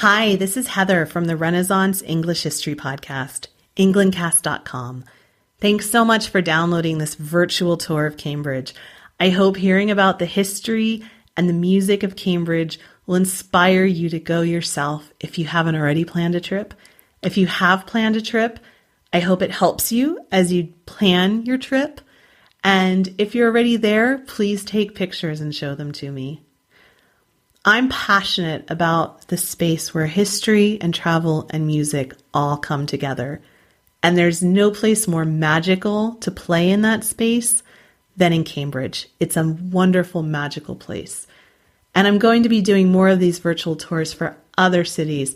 Hi, this is Heather from the Renaissance English History Podcast, englandcast.com. Thanks so much for downloading this virtual tour of Cambridge. I hope hearing about the history and the music of Cambridge will inspire you to go yourself if you haven't already planned a trip. If you have planned a trip, I hope it helps you as you plan your trip. And if you're already there, please take pictures and show them to me. I'm passionate about the space where history and travel and music all come together. And there's no place more magical to play in that space than in Cambridge. It's a wonderful, magical place. And I'm going to be doing more of these virtual tours for other cities,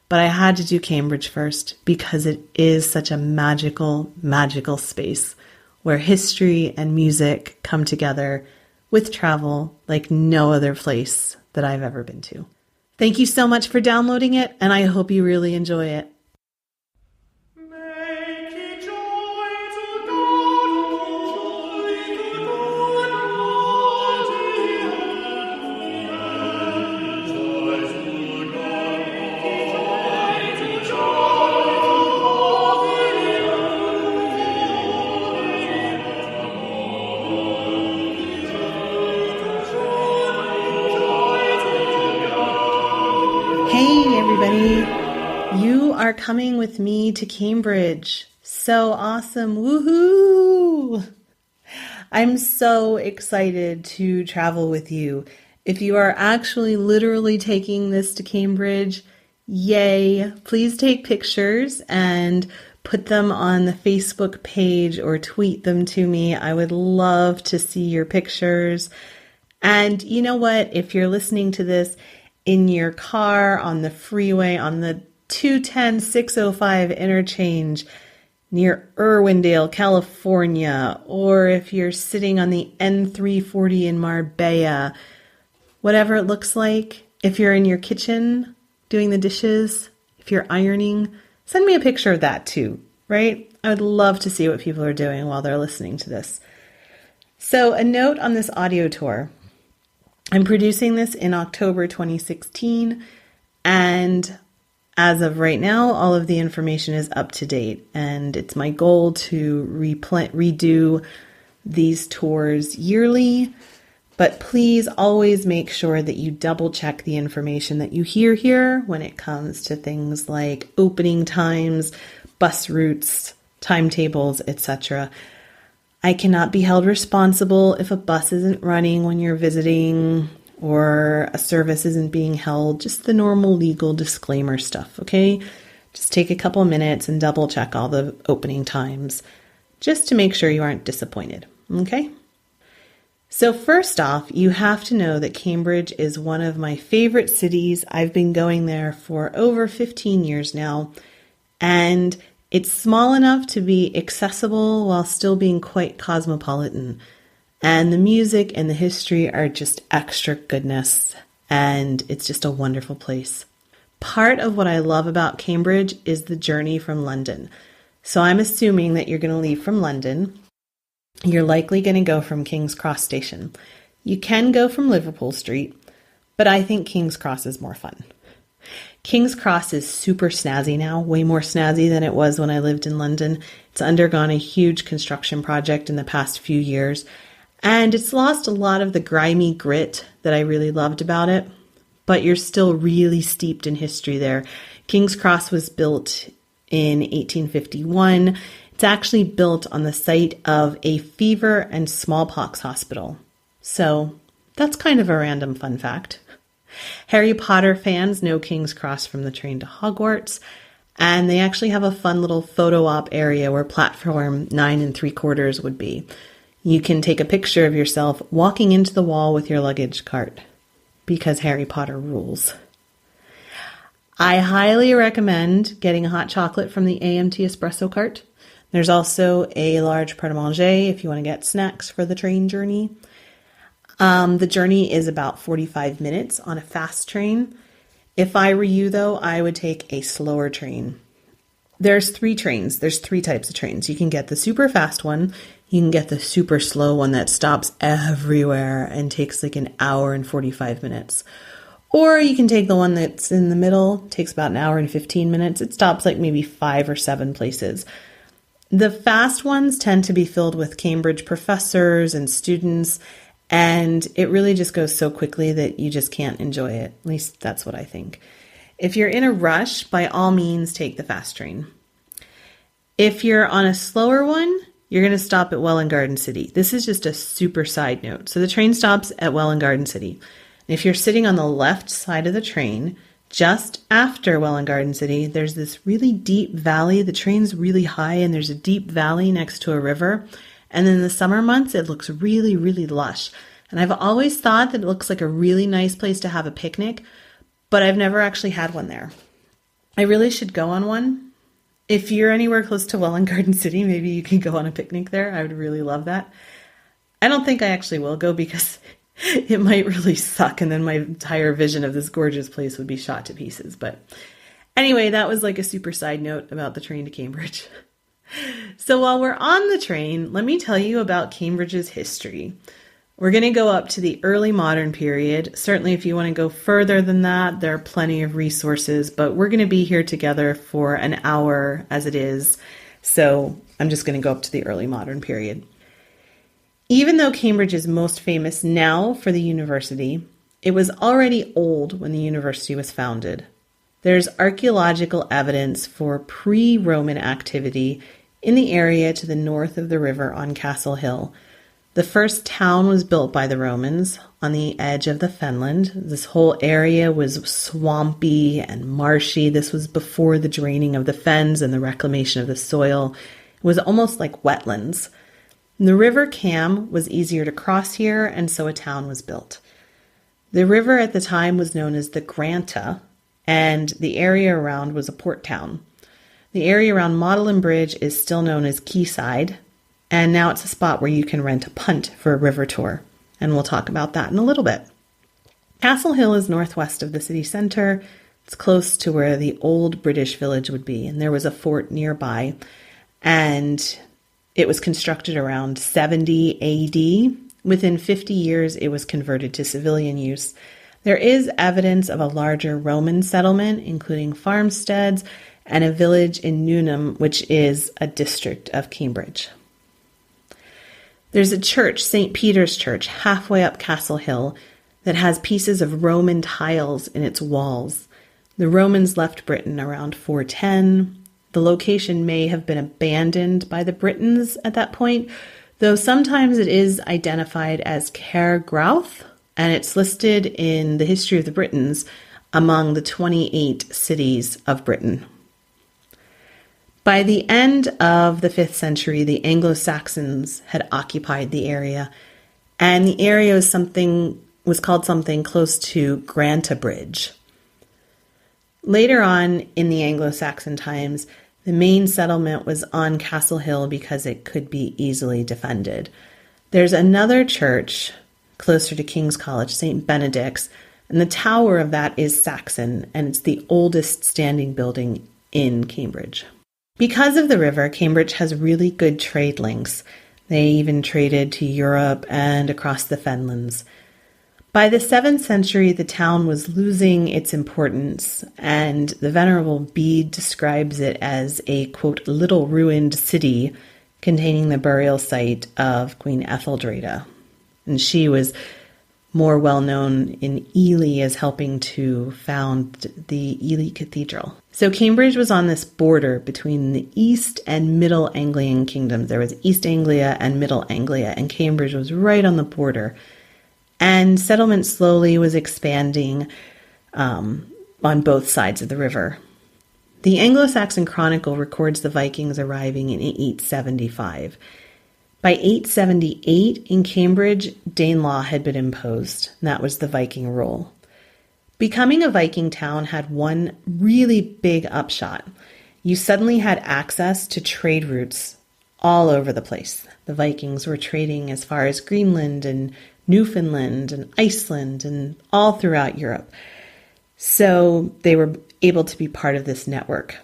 but I had to do Cambridge first because it is such a magical, magical space where history and music come together with travel like no other place that I've ever been to. Thank you so much for downloading it, and I hope you really enjoy it. You are coming with me to Cambridge. So awesome. Woohoo! I'm so excited to travel with you. If you are actually literally taking this to Cambridge, yay. Please take pictures and put them on the Facebook page or tweet them to me. I would love to see your pictures. And you know what? If you're listening to this in your car, on the freeway, on the 210-605 interchange near Irwindale, California, or if you're sitting on the N340 in Marbella, whatever it looks like, if you're in your kitchen doing the dishes, if you're ironing, send me a picture of that too, right? I would love to see what people are doing while they're listening to this. So a note on this audio tour. I'm producing this in October 2016, and as of right now, all of the information is up to date, and it's my goal to redo these tours yearly. But please always make sure that you double check the information that you hear here when it comes to things like opening times, bus routes, timetables, etc. I cannot be held responsible if a bus isn't running when you're visiting or a service isn't being held, just the normal legal disclaimer stuff, okay? Just take a couple minutes and double check all the opening times just to make sure you aren't disappointed, okay? So first off, you have to know that Cambridge is one of my favorite cities. I've been going there for over 15 years now, and it's small enough to be accessible while still being quite cosmopolitan. And the music and the history are just extra goodness, and it's just a wonderful place. Part of what I love about Cambridge is the journey from London. So I'm assuming that you're going to leave from London. You're likely going to go from King's Cross Station. You can go from Liverpool Street, but I think King's Cross is more fun. King's Cross is super snazzy now, way more snazzy than it was when I lived in London. It's undergone a huge construction project in the past few years, and it's lost a lot of the grimy grit that I really loved about it, but you're still really steeped in history there. King's Cross was built in 1851. It's actually built on the site of a fever and smallpox hospital. So that's kind of a random fun fact. Harry Potter fans know King's Cross from the train to Hogwarts, and they actually have a fun little photo op area where platform 9 3/4 would be. You can take a picture of yourself walking into the wall with your luggage cart, because Harry Potter rules. I highly recommend getting a hot chocolate from the AMT espresso cart. There's also a large pret-a-manger if you want to get snacks for the train journey. The journey is about 45 minutes on a fast train. If I were you, though, I would take a slower train. There's 3 trains. There's 3 types of trains. You can get the super fast one. You can get the super slow one that stops everywhere and takes like an hour and 45 minutes. Or you can take the one that's in the middle. It takes about an hour and 15 minutes. It stops like maybe 5 or 7 places. The fast ones tend to be filled with Cambridge professors and students, and it really just goes so quickly that you just can't enjoy it. At least that's what I think. If you're in a rush, by all means, take the fast train. If you're on a slower one, you're going to stop at Welwyn Garden City. This is just a super side note. So the train stops at Welwyn Garden City. And if you're sitting on the left side of the train, just after Welwyn Garden City, there's this really deep valley. The train's really high and there's a deep valley next to a river. And in the summer months, it looks really, really lush. And I've always thought that it looks like a really nice place to have a picnic, but I've never actually had one there. I really should go on one. If you're anywhere close to Welwyn Garden City, maybe you can go on a picnic there. I would really love that. I don't think I actually will go because it might really suck, and then my entire vision of this gorgeous place would be shot to pieces. But anyway, that was like a super side note about the train to Cambridge. So while we're on the train, let me tell you about Cambridge's history. We're going to go up to the early modern period. Certainly, if you want to go further than that, there are plenty of resources, but we're going to be here together for an hour as it is. So I'm just going to go up to the early modern period. Even though Cambridge is most famous now for the university, it was already old when the university was founded. There's archaeological evidence for pre-Roman activity in the area to the north of the river on Castle Hill. The first town was built by the Romans on the edge of the fenland. This whole area was swampy and marshy. This was before the draining of the fens and the reclamation of the soil. It was almost like wetlands. The River Cam was easier to cross here, and so a town was built. The river at the time was known as the Granta, and the area around was a port town. The area around Magdalen Bridge is still known as Quayside, and now it's a spot where you can rent a punt for a river tour, and we'll talk about that in a little bit. Castle Hill is northwest of the city center. It's close to where the old British village would be, and there was a fort nearby, and it was constructed around 70 AD. Within 50 years, it was converted to civilian use. There is evidence of a larger Roman settlement, including farmsteads and a village in Newnham, which is a district of Cambridge. There's a church, St. Peter's Church, halfway up Castle Hill that has pieces of Roman tiles in its walls. The Romans left Britain around 410. The location may have been abandoned by the Britons at that point, though sometimes it is identified as Caer Grawth, and it's listed in the History of the Britons among the 28 cities of Britain. By the end of the 5th century, the Anglo-Saxons had occupied the area, and the area was called something close to Granta Bridge. Later on in the Anglo-Saxon times, the main settlement was on Castle Hill because it could be easily defended. There's another church closer to King's College, St. Benedict's, and the tower of that is Saxon, and it's the oldest standing building in Cambridge. Because of the river, Cambridge has really good trade links. They even traded to Europe and across the Fenlands. By the 7th century, the town was losing its importance, and the Venerable Bede describes it as a, quote, little ruined city containing the burial site of Queen Etheldreda. And she was more well known in Ely as helping to found the Ely Cathedral. So Cambridge was on this border between the East and Middle Anglian kingdoms. There was East Anglia and Middle Anglia, and Cambridge was right on the border. And settlement slowly was expanding on both sides of the river. The Anglo-Saxon Chronicle records the Vikings arriving in 875. By 878, in Cambridge, Danelaw had been imposed, and that was the Viking rule. Becoming a Viking town had one really big upshot. You suddenly had access to trade routes all over the place. The Vikings were trading as far as Greenland and Newfoundland and Iceland and all throughout Europe. So they were able to be part of this network.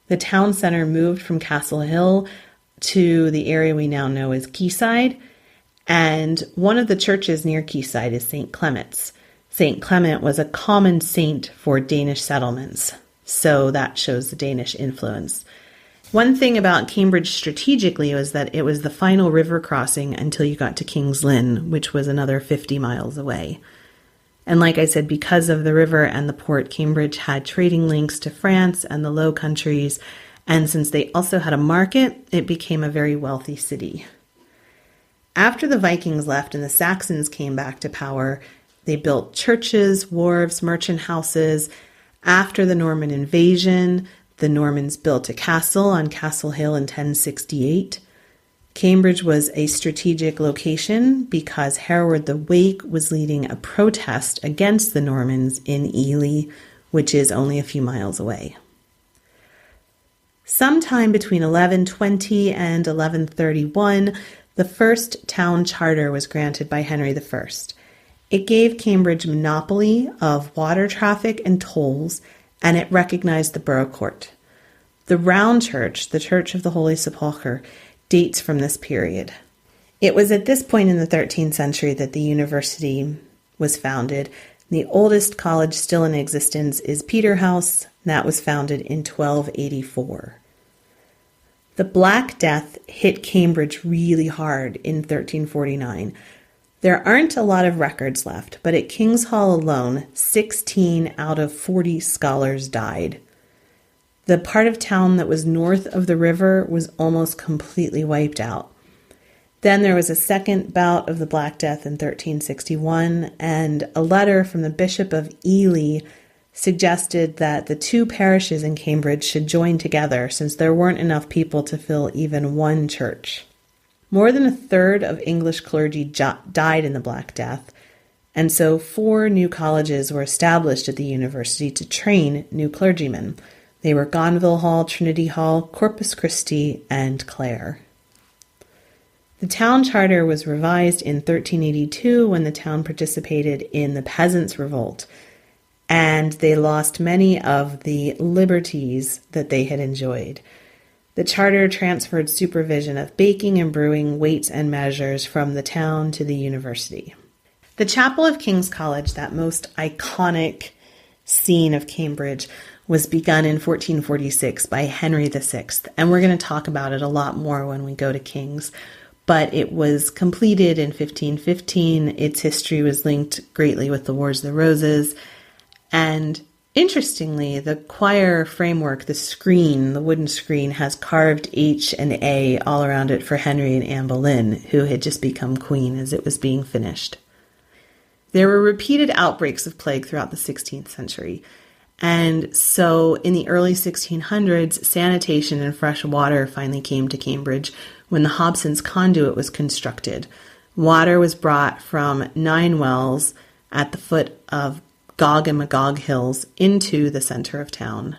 The town center moved from Castle Hill to the area we now know as Quayside, and one of the churches near Quayside is St. Clement's. St. Clement was a common saint for Danish settlements, so that shows the Danish influence. One thing about Cambridge strategically was that it was the final river crossing until you got to King's Lynn, which was another 50 miles away. And like I said, because of the river and the port, Cambridge had trading links to France and the Low Countries, and since they also had a market, it became a very wealthy city. After the Vikings left and the Saxons came back to power, they built churches, wharves, merchant houses. After the Norman invasion, the Normans built a castle on Castle Hill in 1068. Cambridge was a strategic location because Hereward the Wake was leading a protest against the Normans in Ely, which is only a few miles away. Sometime between 1120 and 1131, the first town charter was granted by Henry I. It gave Cambridge monopoly of water traffic and tolls, and it recognized the borough court. The Round Church, the Church of the Holy Sepulchre, dates from this period. It was at this point in the 13th century that the university was founded. The oldest college still in existence is Peterhouse, and that was founded in 1284. The Black Death hit Cambridge really hard in 1349. There aren't a lot of records left, but at King's Hall alone, 16 out of 40 scholars died. The part of town that was north of the river was almost completely wiped out. Then there was a second bout of the Black Death in 1361, and a letter from the Bishop of Ely suggested that the two parishes in Cambridge should join together since there weren't enough people to fill even one church. More than a third of English clergy died in the Black Death, and so 4 new colleges were established at the university to train new clergymen. They were Gonville Hall, Trinity Hall, Corpus Christi, and Clare. The town charter was revised in 1382 when the town participated in the Peasants' Revolt, and they lost many of the liberties that they had enjoyed. The charter transferred supervision of baking and brewing, weights and measures from the town to the university. The Chapel of King's College, that most iconic scene of Cambridge, was begun in 1446 by Henry VI, and we're going to talk about it a lot more when we go to King's. But it was completed in 1515. Its history was linked greatly with the Wars of the Roses. And interestingly, the choir framework, the screen, the wooden screen, has carved H and A all around it for Henry and Anne Boleyn, who had just become queen as it was being finished. There were repeated outbreaks of plague throughout the 16th century. And so in the early 1600s, sanitation and fresh water finally came to Cambridge when the Hobsons Conduit was constructed. Water was brought from 9 wells at the foot of Gog and Magog Hills into the center of town.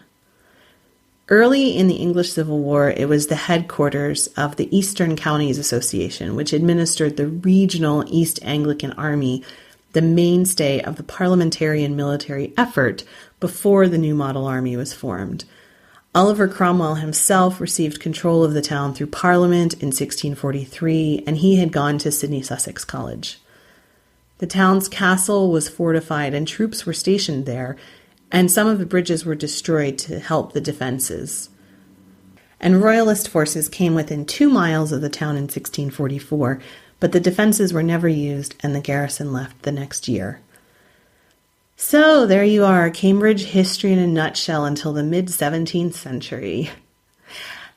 Early in the English Civil War, it was the headquarters of the Eastern Counties Association, which administered the regional East Anglican Army, the mainstay of the parliamentarian military effort before the new model army was formed. Oliver Cromwell himself received control of the town through Parliament in 1643, and he had gone to Sidney, Sussex College. The town's castle was fortified and troops were stationed there, and some of the bridges were destroyed to help the defenses. And royalist forces came within 2 miles of the town in 1644, but the defenses were never used and the garrison left the next year. So there you are, Cambridge history in a nutshell until the mid-17th century.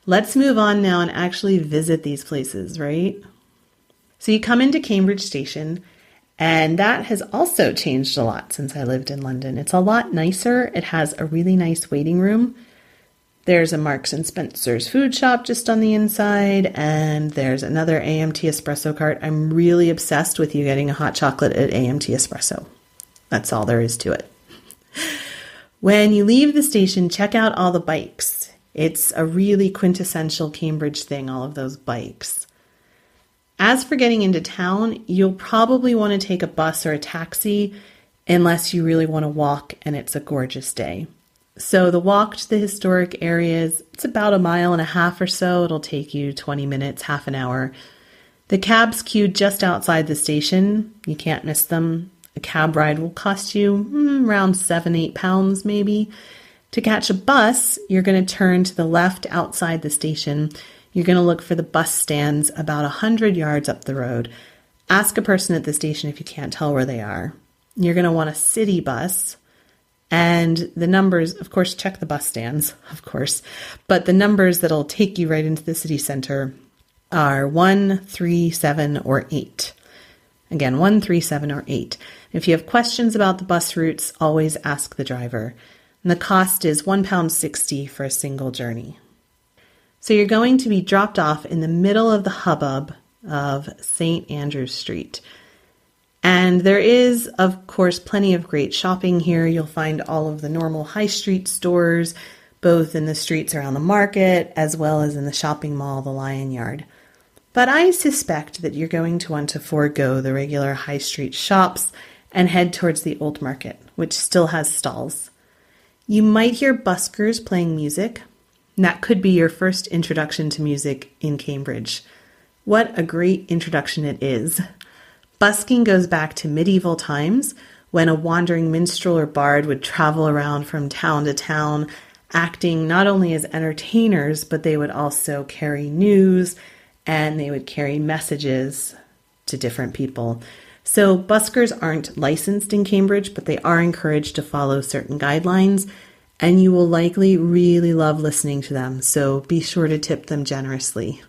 Let's move on now and actually visit these places, right? So you come into Cambridge Station, and that has also changed a lot since I lived in London. It's a lot nicer. It has a really nice waiting room. There's a Marks and Spencer's food shop just on the inside, and there's another AMT espresso cart. I'm really obsessed with you getting a hot chocolate at AMT Espresso. That's all there is to it. When you leave the station, check out all the bikes. It's a really quintessential Cambridge thing, all of those bikes. As for getting into town, you'll probably want to take a bus or a taxi unless you really want to walk and it's a gorgeous day. So the walk to the historic areas, it's about 1.5 miles or so. It'll take you 20 minutes, half an hour. The cabs queued just outside the station. You can't miss them. A cab ride will cost you around £7-8 maybe. To catch a bus, you're going to turn to the left outside the station. You're going to look for the bus stands about 100 yards up the road. Ask a person at the station if you can't tell where they are. You're going to want a city bus. And the numbers, of course, check the bus stands, of course. But the numbers that'll take you right into the city center are 1, 3, 7, or 8. Again, 1, 3, 7, or 8. If you have questions about the bus routes, always ask the driver. And the cost is £1.60 for a single journey. So you're going to be dropped off in the middle of the hubbub of St. Andrew's Street. And there is, of course, plenty of great shopping here. You'll find all of the normal high street stores, both in the streets around the market, as well as in the shopping mall, the Lion Yard. But I suspect that you're going to want to forego the regular high street shops and head towards the Old Market, which still has stalls. You might hear buskers playing music, and that could be your first introduction to music in Cambridge. What a great introduction it is. Busking goes back to medieval times when a wandering minstrel or bard would travel around from town to town, acting not only as entertainers, but they would also carry news and they would carry messages to different people. So buskers aren't licensed in Cambridge, but they are encouraged to follow certain guidelines, and you will likely really love listening to them, so be sure to tip them generously.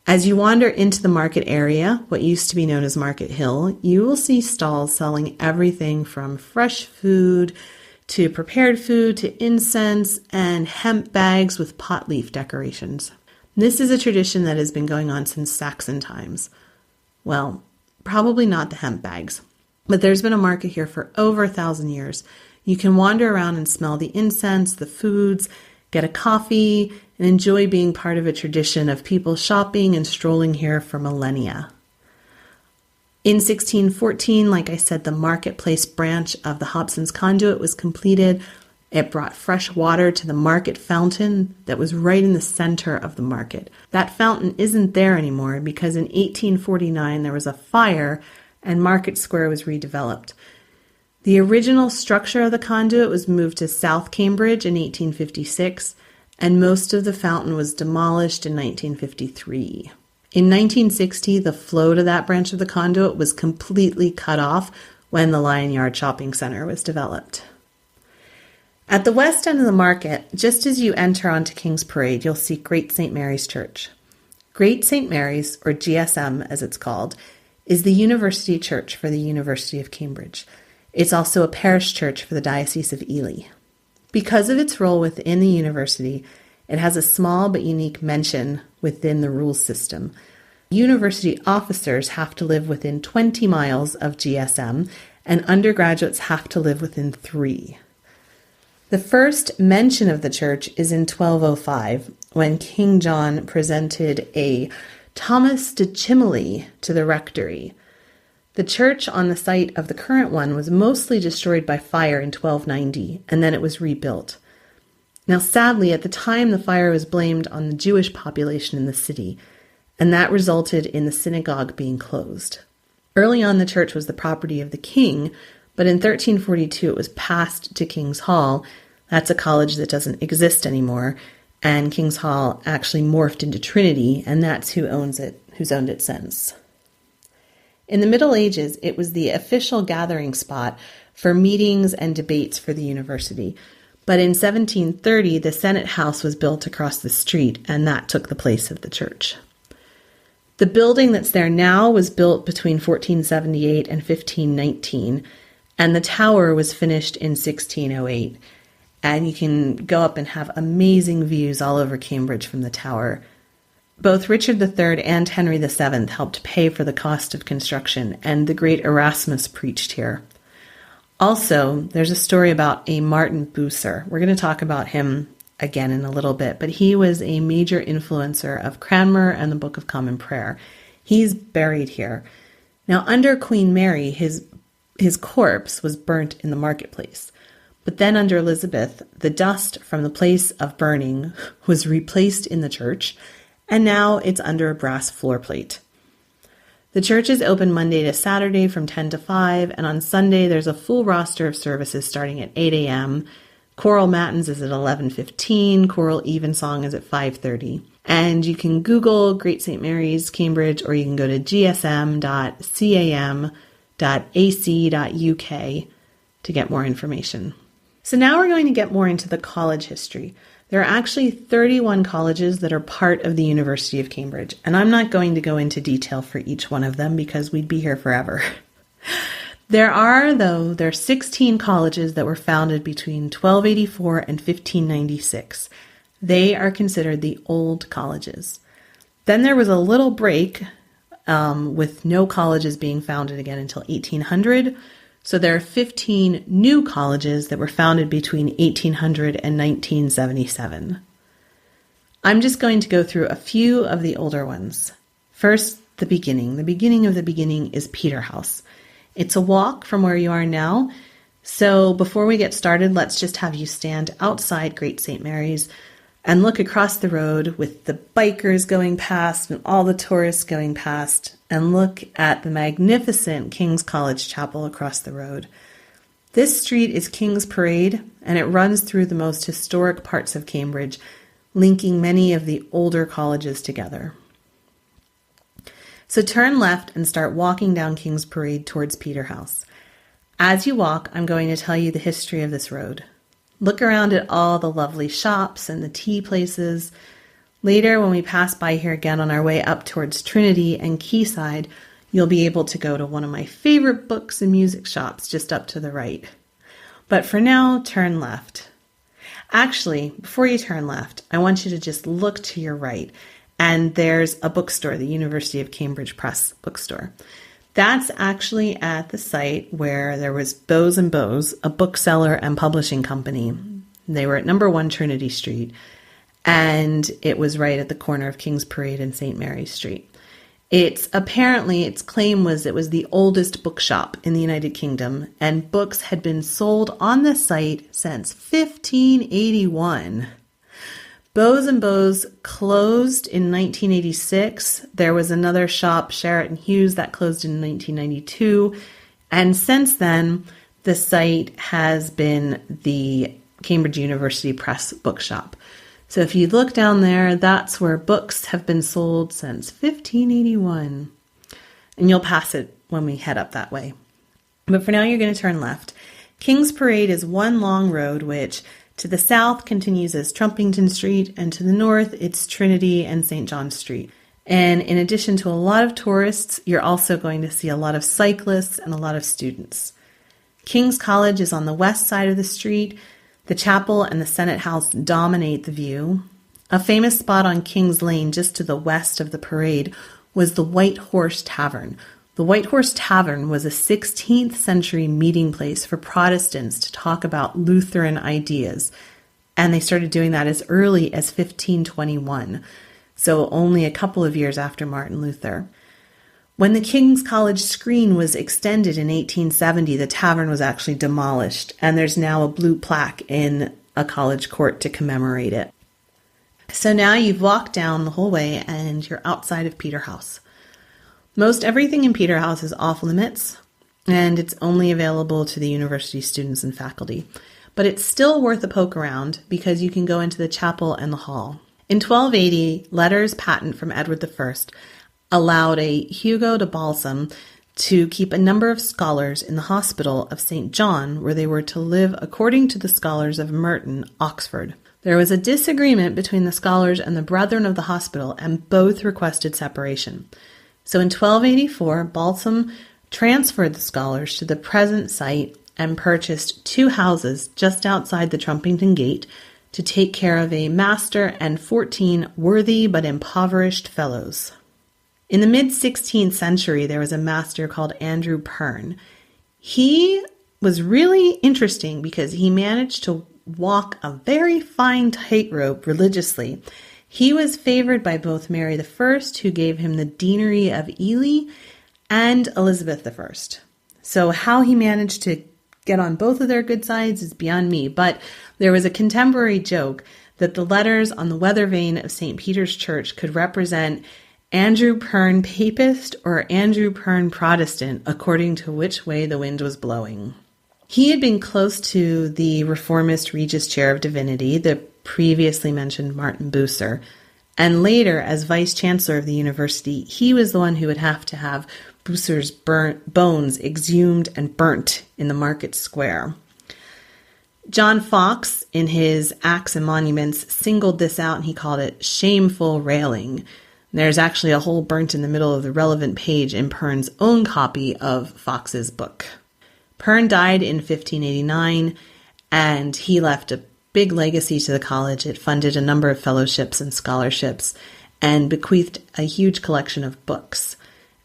As you wander into the market area, what used to be known as Market Hill, you will see stalls selling everything from fresh food to prepared food to incense and hemp bags with pot leaf decorations. This is a tradition that has been going on since Saxon times. Well, probably not the hemp bags, but there's been a market here for over 1,000 years. You can wander around and smell the incense, the foods, get a coffee, and enjoy being part of a tradition of people shopping and strolling here for millennia. In 1614, like I said, the marketplace branch of the Hobsons Conduit was completed. It brought fresh water to the market fountain that was right in the center of the market. That fountain isn't there anymore because in 1849 there was a fire and Market Square was redeveloped. The original structure of the conduit was moved to South Cambridge in 1856, and most of the fountain was demolished in 1953. In 1960, the flow to that branch of the conduit was completely cut off when the Lion Yard Shopping Center was developed. At the west end of the market, just as you enter onto King's Parade, you'll see Great St. Mary's Church. Great St. Mary's, or GSM as it's called, is the university church for the University of Cambridge. It's also a parish church for the Diocese of Ely. Because of its role within the university, it has a small but unique mention within the rules system. University officers have to live within 20 miles of GSM, and undergraduates have to live within 3. The first mention of the church is in 1205, when King John presented a Thomas de Chimilly to the rectory. The church on the site of the current one was mostly destroyed by fire in 1290, and then it was rebuilt. Now, sadly, at the time, the fire was blamed on the Jewish population in the city, and that resulted in the synagogue being closed. Early on, the church was the property of the king, but in 1342, it was passed to King's Hall. That's a college that doesn't exist anymore, and King's Hall actually morphed into Trinity, and that's who's owned it since. In the Middle Ages, it was the official gathering spot for meetings and debates for the university. But in 1730, the Senate House was built across the street, and that took the place of the church. The building that's there now was built between 1478 and 1519, and the tower was finished in 1608. And you can go up and have amazing views all over Cambridge from the tower. Both Richard III and Henry VII helped pay for the cost of construction, and the great Erasmus preached here. Also, there's a story about a Martin Bucer. We're going to talk about him again in a little bit, but he was a major influencer of Cranmer and the Book of Common Prayer. He's buried here. Now, under Queen Mary, his corpse was burnt in the marketplace. But then under Elizabeth, the dust from the place of burning was replaced in the church, and now it's under a brass floor plate. The church is open Monday to Saturday from 10 to 5, and on Sunday there's a full roster of services starting at 8 a.m. Choral Matins is at 11:15, Choral Evensong is at 5:30. And you can Google Great St. Mary's, Cambridge, or you can go to gsm.cam.ac.uk to get more information. So now we're going to get more into the college history. There are actually 31 colleges that are part of the University of Cambridge, and I'm not going to go into detail for each one of them because we'd be here forever. There are 16 colleges that were founded between 1284 and 1596. They are considered the old colleges. Then there was a little break with no colleges being founded again until 1800. So there are 15 new colleges that were founded between 1800 and 1977. I'm just going to go through a few of the older ones. First, the beginning. The beginning of the beginning is Peterhouse. It's a walk from where you are now. So before we get started, let's just have you stand outside Great St. Mary's and look across the road with the bikers going past and all the tourists going past, and look at the magnificent King's College Chapel across the road. This street is King's Parade, and it runs through the most historic parts of Cambridge, linking many of the older colleges together. So turn left and start walking down King's Parade towards Peterhouse. As you walk, I'm going to tell you the history of this road. Look around at all the lovely shops and the tea places. Later, when we pass by here again on our way up towards Trinity and Quayside, you'll be able to go to one of my favorite books and music shops just up to the right. But for now, turn left. Actually, before you turn left, I want you to just look to your right, and there's a bookstore, the University of Cambridge Press bookstore. That's actually at the site where there was Bowes & Bowes, a bookseller and publishing company. They were at number 1 Trinity Street, and it was right at the corner of King's Parade and St. Mary's Street. Its claim was it was the oldest bookshop in the United Kingdom, and books had been sold on the site since 1581. Bowes & Bowes closed in 1986. There was another shop, Sheraton Hughes, that closed in 1992. And since then, the site has been the Cambridge University Press bookshop. So if you look down there, that's where books have been sold since 1581. And you'll pass it when we head up that way. But for now, you're going to turn left. King's Parade is one long road, which to the south continues as Trumpington Street, and to the north, it's Trinity and St. John's Street. And in addition to a lot of tourists, you're also going to see a lot of cyclists and a lot of students. King's College is on the west side of the street. The chapel and the Senate House dominate the view. A famous spot on King's Lane, just to the west of the parade, was the White Horse Tavern. The White Horse Tavern was a 16th century meeting place for Protestants to talk about Lutheran ideas. And they started doing that as early as 1521, so only a couple of years after Martin Luther. When the King's College screen was extended in 1870, the tavern was actually demolished, and there's now a blue plaque in a college court to commemorate it. So now you've walked down the whole way and you're outside of Peterhouse. Most everything in Peterhouse is off limits, and it's only available to the university students and faculty. But it's still worth a poke around because you can go into the chapel and the hall. In 1280, letters patent from Edward I allowed a Hugo de Balsam to keep a number of scholars in the hospital of St. John, where they were to live according to the scholars of Merton, Oxford. There was a disagreement between the scholars and the brethren of the hospital, and both requested separation. So in 1284, Balsam transferred the scholars to the present site and purchased 2 houses just outside the Trumpington Gate to take care of a master and 14 worthy but impoverished fellows. In the mid-16th century, there was a master called Andrew Pern. He was really interesting because he managed to walk a very fine tightrope religiously. He was favored by both Mary I, who gave him the deanery of Ely, and Elizabeth I. So how he managed to get on both of their good sides is beyond me, but there was a contemporary joke that the letters on the weather vane of St. Peter's Church could represent Andrew Pern Papist or Andrew Pern Protestant, according to which way the wind was blowing. He had been close to the reformist Regius Chair of Divinity, the previously mentioned Martin Bucer, and later, as vice-chancellor of the university, he was the one who would have to have Bucer's bones exhumed and burnt in the market square. John Fox, in his Acts and Monuments, singled this out and he called it shameful railing. There's actually a hole burnt in the middle of the relevant page in Pern's own copy of Fox's book. Pern died in 1589, and he left a big legacy to the college. It funded a number of fellowships and scholarships and bequeathed a huge collection of books.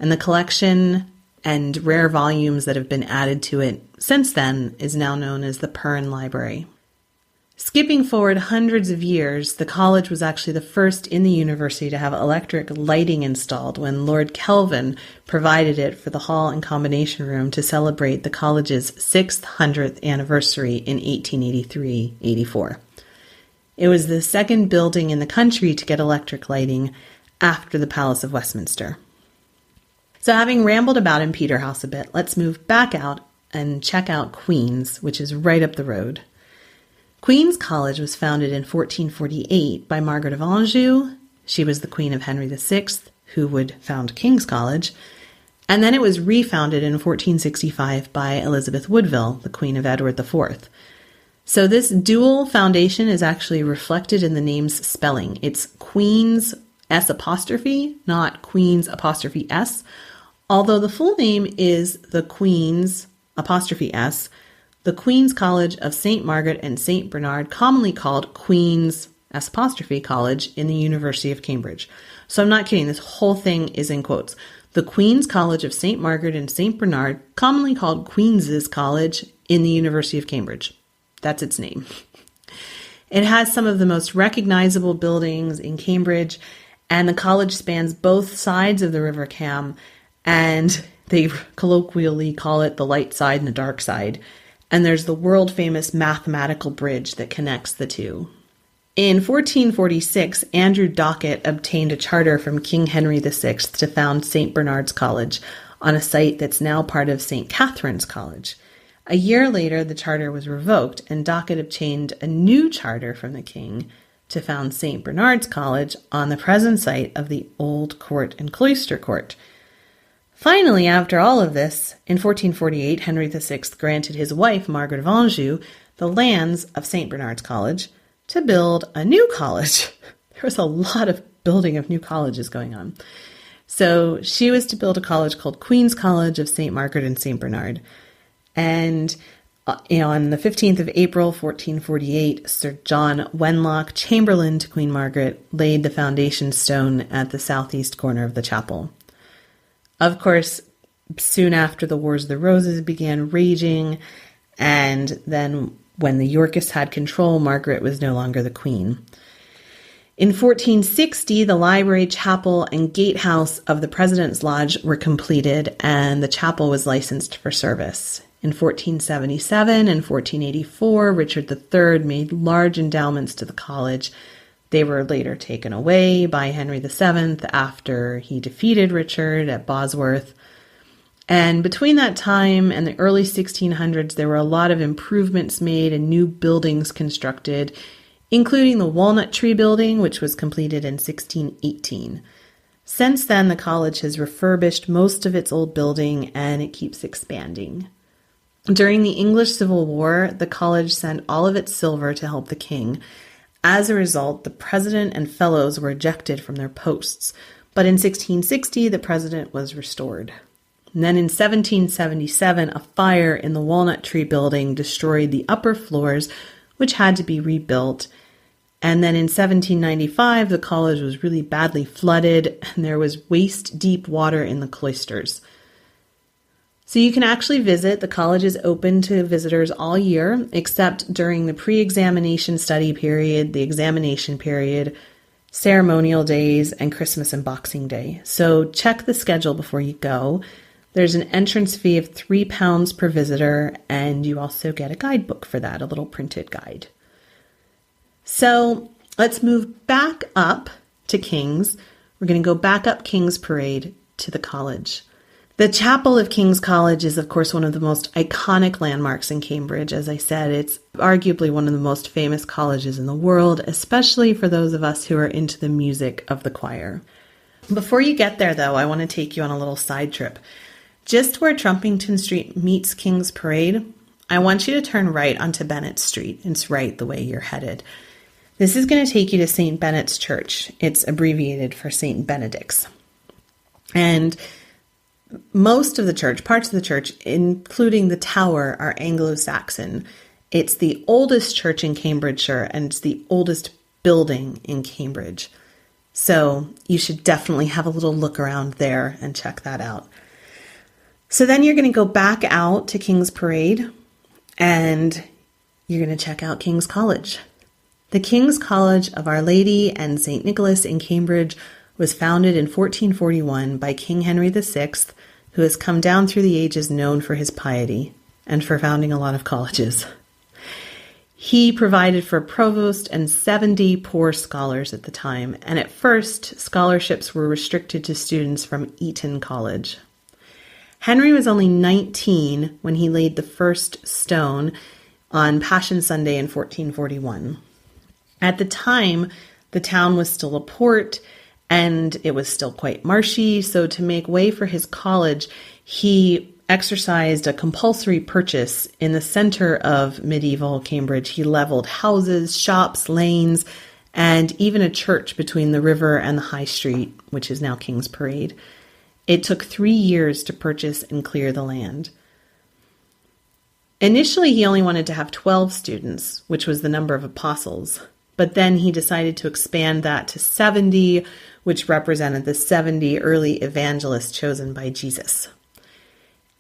And the collection and rare volumes that have been added to it since then is now known as the Pern Library. Skipping forward hundreds of years, the college was actually the first in the university to have electric lighting installed when Lord Kelvin provided it for the hall and combination room to celebrate the college's 600th anniversary in 1883-84. It was the second building in the country to get electric lighting after the Palace of Westminster. So having rambled about in Peterhouse a bit, let's move back out and check out Queen's, which is right up the road. Queen's College was founded in 1448 by Margaret of Anjou. She was the queen of Henry VI, who would found King's College. And then it was refounded in 1465 by Elizabeth Woodville, the queen of Edward IV. So this dual foundation is actually reflected in the name's spelling. It's Queen's S apostrophe, not Queen's apostrophe S, although the full name is the Queen's apostrophe S, the Queen's College of St. Margaret and St. Bernard, commonly called Queen's S apostrophe College in the University of Cambridge. So I'm not kidding, this whole thing is in quotes. The Queen's College of St. Margaret and St. Bernard, commonly called Queen's College in the University of Cambridge. That's its name. It has some of the most recognizable buildings in Cambridge, and the college spans both sides of the River Cam, and they colloquially call it the light side and the dark side. And there's the world-famous mathematical bridge that connects the two. In 1446, Andrew Dockett obtained a charter from King Henry VI to found St. Bernard's College on a site that's now part of St. Catherine's College. A year later, the charter was revoked, and Dockett obtained a new charter from the king to found St. Bernard's College on the present site of the old court and cloister court. Finally, after all of this, in 1448, Henry VI granted his wife, Margaret of Anjou, the lands of St. Bernard's College to build a new college. There was a lot of building of new colleges going on. So she was to build a college called Queen's College of St. Margaret and St. Bernard. And on the 15th of April, 1448, Sir John Wenlock, Chamberlain to Queen Margaret, laid the foundation stone at the southeast corner of the chapel. Of course, soon after the Wars of the Roses began raging, and then when the Yorkists had control, Margaret was no longer the queen. In 1460, the library, chapel, and gatehouse of the President's Lodge were completed, and the chapel was licensed for service. In 1477 and 1484, Richard III made large endowments to the college. They were later taken away by Henry VII after he defeated Richard at Bosworth. And between that time and the early 1600s, there were a lot of improvements made and new buildings constructed, including the Walnut Tree Building, which was completed in 1618. Since then, the college has refurbished most of its old building, and it keeps expanding. During the English Civil War, the college sent all of its silver to help the king. As a result, the president and fellows were ejected from their posts, but in 1660, the president was restored. And then in 1777, a fire in the Walnut Tree Building destroyed the upper floors, which had to be rebuilt. And then in 1795, the college was really badly flooded, and there was waist-deep water in the cloisters. So you can actually visit. The college is open to visitors all year, except during the pre-examination study period, the examination period, ceremonial days, and Christmas and Boxing Day. So check the schedule before you go. There's an entrance fee of £3 per visitor, and you also get a guidebook for that, a little printed guide. So let's move back up to King's, we're going to go back up King's Parade to the college. The chapel of King's College is, of course, one of the most iconic landmarks in Cambridge. As I said, it's arguably one of the most famous colleges in the world, especially for those of us who are into the music of the choir. Before you get there, though, I want to take you on a little side trip. Just where Trumpington Street meets King's Parade, I want you to turn right onto Bennett Street. It's right the way you're headed. This is going to take you to St. Bennett's Church. It's abbreviated for St. Benedict's. And most of the church, parts of the church, including the tower, are Anglo-Saxon. It's the oldest church in Cambridgeshire, and it's the oldest building in Cambridge. So you should definitely have a little look around there and check that out. So then you're going to go back out to King's Parade, and you're going to check out King's College. The King's College of Our Lady and St. Nicholas in Cambridge was founded in 1441 by King Henry VI, who has come down through the ages known for his piety and for founding a lot of colleges. He provided for a provost and 70 poor scholars at the time, and at first, scholarships were restricted to students from Eton College. Henry was only 19 when he laid the first stone on Passion Sunday in 1441. At the time, the town was still a port, and it was still quite marshy, so to make way for his college, he exercised a compulsory purchase in the center of medieval Cambridge. He leveled houses, shops, lanes, and even a church between the river and the High Street, which is now King's Parade. It took 3 years to purchase and clear the land. Initially, he only wanted to have 12 students, which was the number of apostles. But then he decided to expand that to 70, which represented the 70 early evangelists chosen by Jesus.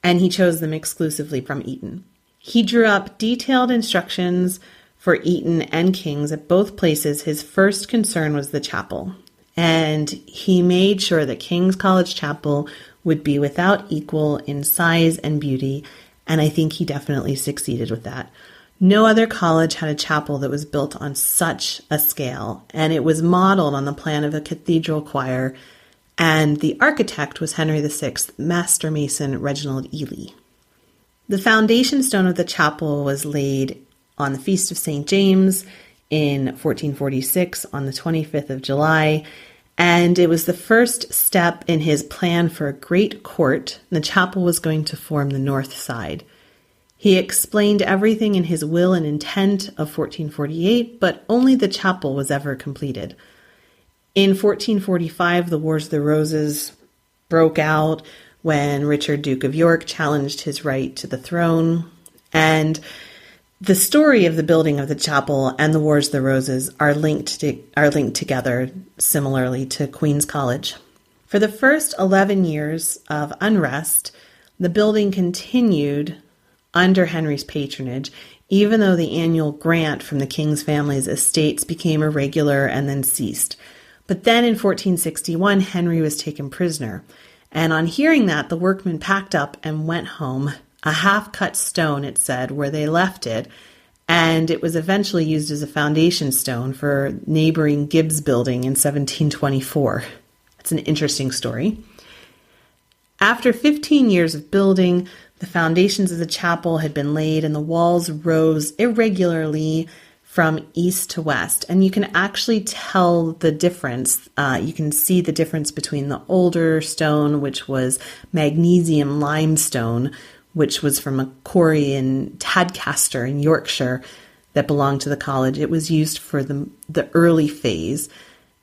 And he chose them exclusively from Eton. He drew up detailed instructions for Eton and King's at both places. His first concern was the chapel. And he made sure that King's College Chapel would be without equal in size and beauty. And I think he definitely succeeded with that. No other college had a chapel that was built on such a scale, and it was modeled on the plan of a cathedral choir, and the architect was Henry VI, master mason Reginald Ely. The foundation stone of the chapel was laid on the Feast of St. James in 1446 on the 25th of July, and it was the first step in his plan for a great court. The chapel was going to form the north side. He explained everything in his will and intent of 1448, but only the chapel was ever completed. In 1445, the Wars of the Roses broke out when Richard, Duke of York, challenged his right to the throne. And the story of the building of the chapel and the Wars of the Roses are linked together similarly to Queen's College. For the first 11 years of unrest, the building continued under Henry's patronage, even though the annual grant from the king's family's estates became irregular and then ceased. But then in 1461, Henry was taken prisoner. And on hearing that, the workmen packed up and went home, a half-cut stone, it said, where they left it, and it was eventually used as a foundation stone for neighboring Gibbs Building in 1724. That's an interesting story. After 15 years of building, the foundations of the chapel had been laid and the walls rose irregularly from east to west. And you can actually tell the difference. You can see the difference between the older stone, which was magnesium limestone, which was from a quarry in Tadcaster in Yorkshire that belonged to the college. It was used for the early phase.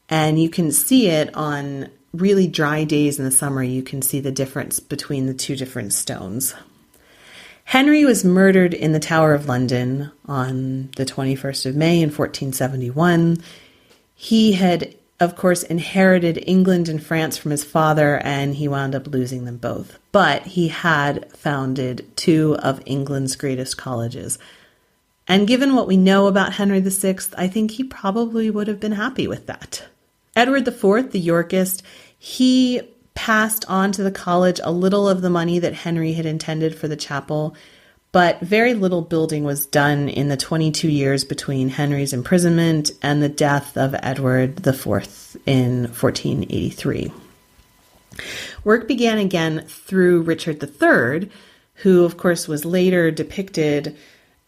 And you can see it on really dry days in the summer. You can see the difference between the two different stones. Henry was murdered in the Tower of London on the 21st of May in 1471. He had, of course, inherited England and France from his father, and he wound up losing them both. But he had founded two of England's greatest colleges. And given what we know about Henry VI, I think he probably would have been happy with that. Edward IV, the Yorkist, he passed on to the college a little of the money that Henry had intended for the chapel, but very little building was done in the 22 years between Henry's imprisonment and the death of Edward IV in 1483. Work began again through Richard III, who of course was later depicted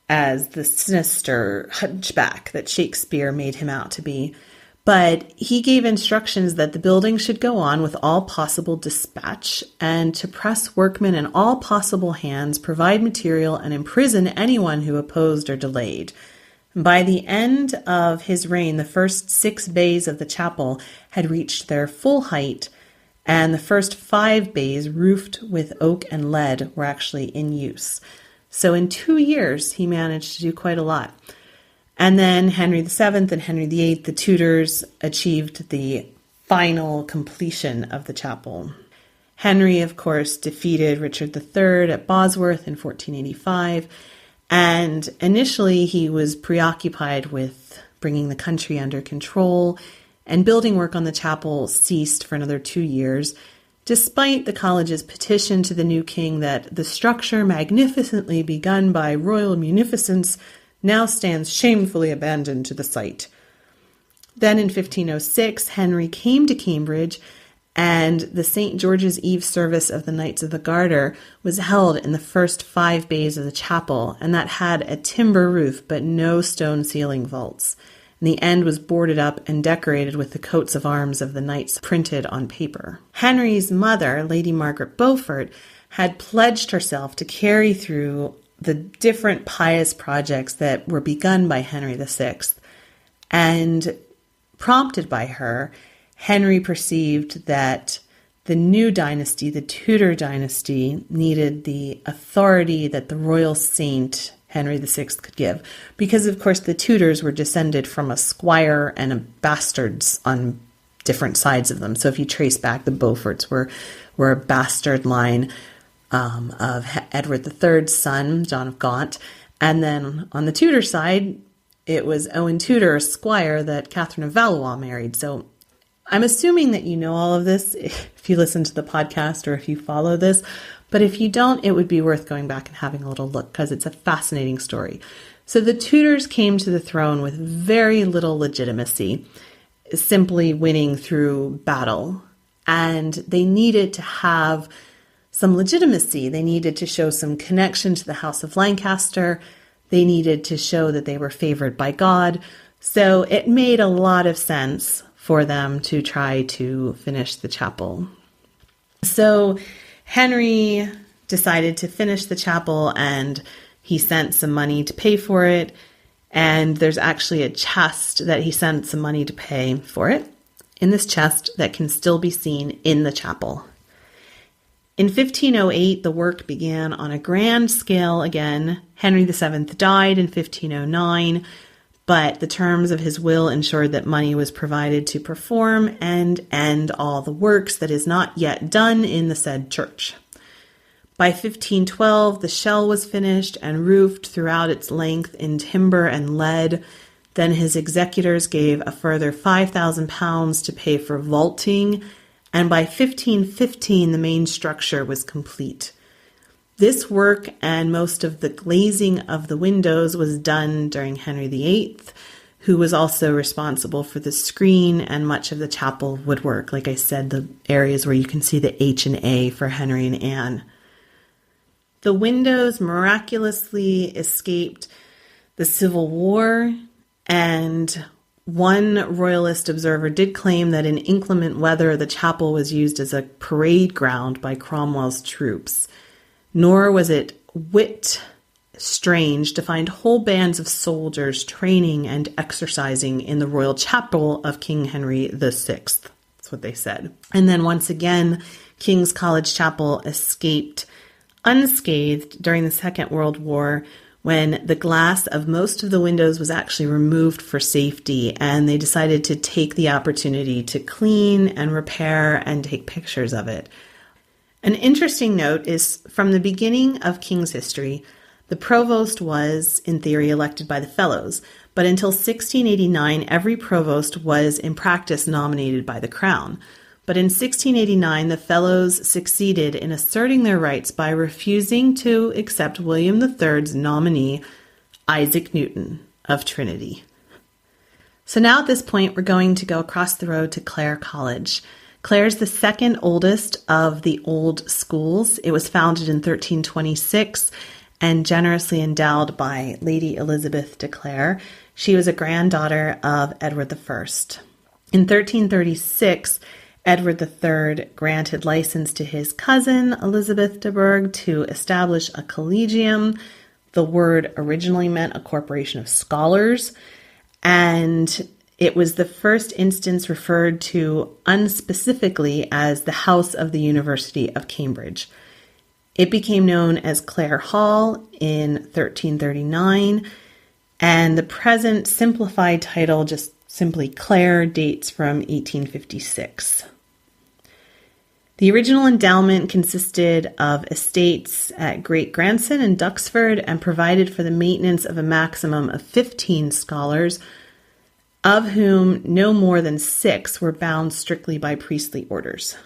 as the sinister hunchback that Shakespeare made him out to be. But he gave instructions that the building should go on with all possible dispatch and to press workmen in all possible hands, provide material, and imprison anyone who opposed or delayed. By the end of his reign, the first 6 bays of the chapel had reached their full height, and the first 5 bays, roofed with oak and lead, were actually in use. So in 2 years, he managed to do quite a lot. And then Henry VII and Henry VIII, the Tudors, achieved the final completion of the chapel. Henry, of course, defeated Richard III at Bosworth in 1485, and initially he was preoccupied with bringing the country under control, and building work on the chapel ceased for another 2 years, despite the college's petition to the new king that the structure magnificently begun by royal munificence now stands shamefully abandoned to the sight. Then in 1506, Henry came to Cambridge, and the St. George's Eve service of the Knights of the Garter was held in the first 5 bays of the chapel, and that had a timber roof but no stone ceiling vaults. And the end was boarded up and decorated with the coats of arms of the knights printed on paper. Henry's mother, Lady Margaret Beaufort, had pledged herself to carry through the different pious projects that were begun by Henry VI. And prompted by her, Henry perceived that the new dynasty, the Tudor dynasty, needed the authority that the royal saint Henry VI could give. Because, of course, the Tudors were descended from a squire and a bastards on different sides of them. So if you trace back, the Beauforts were a bastard line of Edward III's son, John of Gaunt. And then on the Tudor side, it was Owen Tudor, a squire, that Catherine of Valois married. So I'm assuming that you know all of this if you listen to the podcast or if you follow this. But if you don't, it would be worth going back and having a little look because it's a fascinating story. So the Tudors came to the throne with very little legitimacy, simply winning through battle. And they needed to have some legitimacy. They needed to show some connection to the House of Lancaster. They needed to show that they were favored by God. So it made a lot of sense for them to try to finish the chapel. So Henry decided to finish the chapel and he sent some money to pay for it. And there's actually a chest that he sent some money to pay for it in this chest that can still be seen in the chapel. In 1508, the work began on a grand scale again. Henry VII died in 1509, but the terms of his will ensured that money was provided to perform and end all the works that is not yet done in the said church. By 1512, the shell was finished and roofed throughout its length in timber and lead. Then his executors gave a further £5,000 to pay for vaulting, and by 1515, the main structure was complete. This work and most of the glazing of the windows was done during Henry VIII, who was also responsible for the screen and much of the chapel woodwork. Like I said, the areas where you can see the H and A for Henry and Anne. The windows miraculously escaped the Civil War, and one royalist observer did claim that in inclement weather, the chapel was used as a parade ground by Cromwell's troops. Nor was it whit strange to find whole bands of soldiers training and exercising in the royal chapel of King Henry VI. That's what they said. And then once again, King's College Chapel escaped unscathed during the Second World War, when the glass of most of the windows was actually removed for safety, and they decided to take the opportunity to clean and repair and take pictures of it. An interesting note is from the beginning of King's history, the provost was, in theory, elected by the fellows, but until 1689, every provost was in practice nominated by the crown. But in 1689, the Fellows succeeded in asserting their rights by refusing to accept William III's nominee, Isaac Newton of Trinity. So now at this point, we're going to go across the road to Clare College. Clare's the second oldest of the old schools. It was founded in 1326 and generously endowed by Lady Elizabeth de Clare. She was a granddaughter of Edward I. In 1336, Edward III granted license to his cousin, Elizabeth de Burgh, to establish a collegium. The word originally meant a corporation of scholars, and it was the first instance referred to unspecifically as the House of the University of Cambridge. It became known as Clare Hall in 1339, and the present simplified title, just simply Clare, dates from 1856. The original endowment consisted of estates at Great Granson and Duxford and provided for the maintenance of a maximum of 15 scholars, of whom no more than 6 were bound strictly by priestly orders.